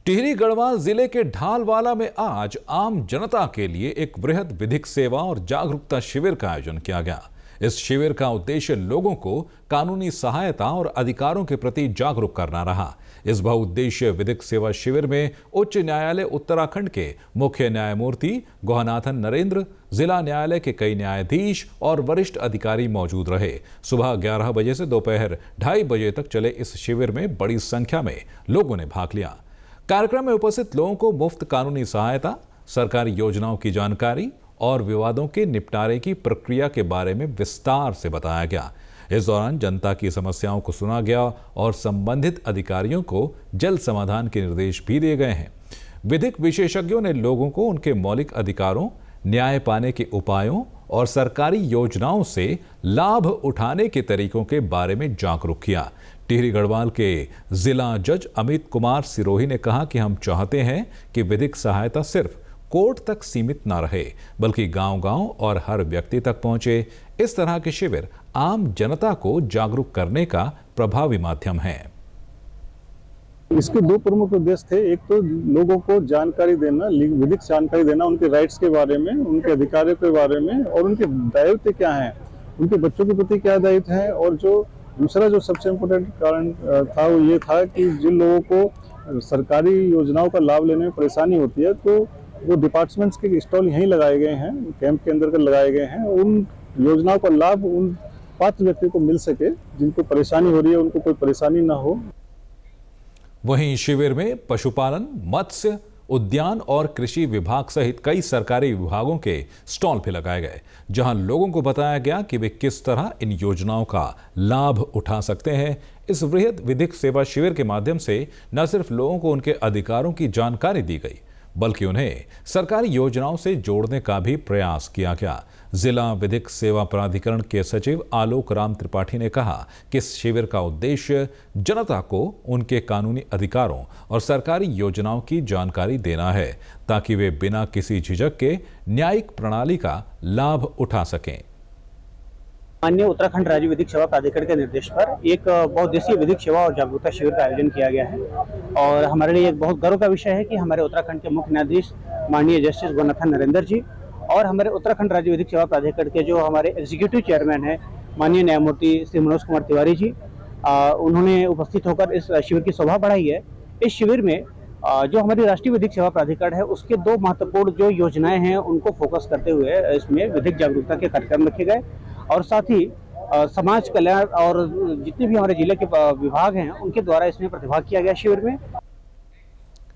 टिहरी गढ़वाल जिले के ढालवाला में आज आम जनता के लिए एक वृहद विधिक सेवा और जागरूकता शिविर का आयोजन किया गया। इस शिविर का उद्देश्य लोगों को कानूनी सहायता और अधिकारों के प्रति जागरूक करना रहा। इस बहुउद्देशीय विधिक सेवा शिविर में उच्च न्यायालय उत्तराखंड के मुख्य न्यायमूर्ति गोहनाथन नरेंद्र, जिला न्यायालय के कई न्यायाधीश और वरिष्ठ अधिकारी मौजूद रहे। सुबह 11 बजे से दोपहर 2:30 बजे तक चले इस शिविर में बड़ी संख्या में लोगों ने भाग लिया। कार्यक्रम में उपस्थित लोगों को मुफ्त कानूनी सहायता, सरकारी योजनाओं की जानकारी और विवादों के निपटारे की प्रक्रिया के बारे में विस्तार से बताया गया। इस दौरान जनता की समस्याओं को सुना गया और संबंधित अधिकारियों को जल्द समाधान के निर्देश भी दिए गए हैं। विधिक विशेषज्ञों ने लोगों को उनके मौलिक अधिकारों, न्याय पाने के उपायों और सरकारी योजनाओं से लाभ उठाने के तरीकों के बारे में जागरूक किया। टिहरी गढ़वाल के जिला जज अमित कुमार सिरोही ने कहा कि हम चाहते हैं कि विधिक सहायता सिर्फ कोर्ट तक सीमित न रहे, बल्कि गांव-गांव और हर व्यक्ति तक पहुंचे। इस तरह के शिविर आम जनता को जागरूक करने का प्रभावी माध्यम है। इसके दो प्रमुख उद्देश्य थे। एक तो लोगों को जानकारी देना, विधिक जानकारी देना, उनके राइट्स के बारे में, उनके अधिकारों के बारे में और उनके दायित्व क्या हैं, उनके बच्चों के प्रति क्या दायित्व है। और जो दूसरा जो सबसे इम्पोर्टेंट कारण था वो ये था कि जिन लोगों को सरकारी योजनाओं का लाभ लेने में परेशानी होती है, तो वो डिपार्टमेंट्स के स्टॉल यहीं लगाए गए हैं, कैंप के अंदर कर लगाए गए हैं। उन योजनाओं का लाभ उन पात्र व्यक्ति को मिल सके जिनको परेशानी हो रही है, उनको कोई परेशानी ना हो। वहीं शिविर में पशुपालन, मत्स्य, उद्यान और कृषि विभाग सहित कई सरकारी विभागों के स्टॉल भी लगाए गए, जहां लोगों को बताया गया कि वे किस तरह इन योजनाओं का लाभ उठा सकते हैं। इस वृहद विधिक सेवा शिविर के माध्यम से न सिर्फ लोगों को उनके अधिकारों की जानकारी दी गई, बल्कि उन्हें सरकारी योजनाओं से जोड़ने का भी प्रयास किया गया। जिला विधिक सेवा प्राधिकरण के सचिव आलोक राम त्रिपाठी ने कहा कि इस शिविर का उद्देश्य जनता को उनके कानूनी अधिकारों और सरकारी योजनाओं की जानकारी देना है, ताकि वे बिना किसी झिझक के न्यायिक प्रणाली का लाभ उठा सकें। माननीय उत्तराखंड राज्य विधिक सेवा प्राधिकरण के निर्देश पर एक बहुउद्देशीय विधिक सेवा और जागरूकता शिविर का आयोजन किया गया है और हमारे लिए एक बहुत गर्व का विषय है कि हमारे उत्तराखंड के मुख्य न्यायाधीश माननीय जस्टिस गोहनाथन नरेंद्र जी और हमारे उत्तराखंड राज्य विधिक सेवा प्राधिकरण के जो हमारे एग्जीक्यूटिव चेयरमैन हैं माननीय न्यायमूर्ति श्री मनोज कुमार तिवारी जी, उन्होंने उपस्थित होकर इस शिविर की शोभा बढ़ाई है। इस शिविर में जो हमारी राष्ट्रीय विधिक सेवा प्राधिकरण है उसके दो महत्वपूर्ण जो योजनाएं हैं उनको फोकस करते हुए इसमें विधिक जागरूकता के कार्यक्रम रखे गए और साथ ही समाज कल्याण और जितने भी हमारे जिले के विभाग हैं उनके द्वारा इसमें प्रतिभाग किया गया शिविर में।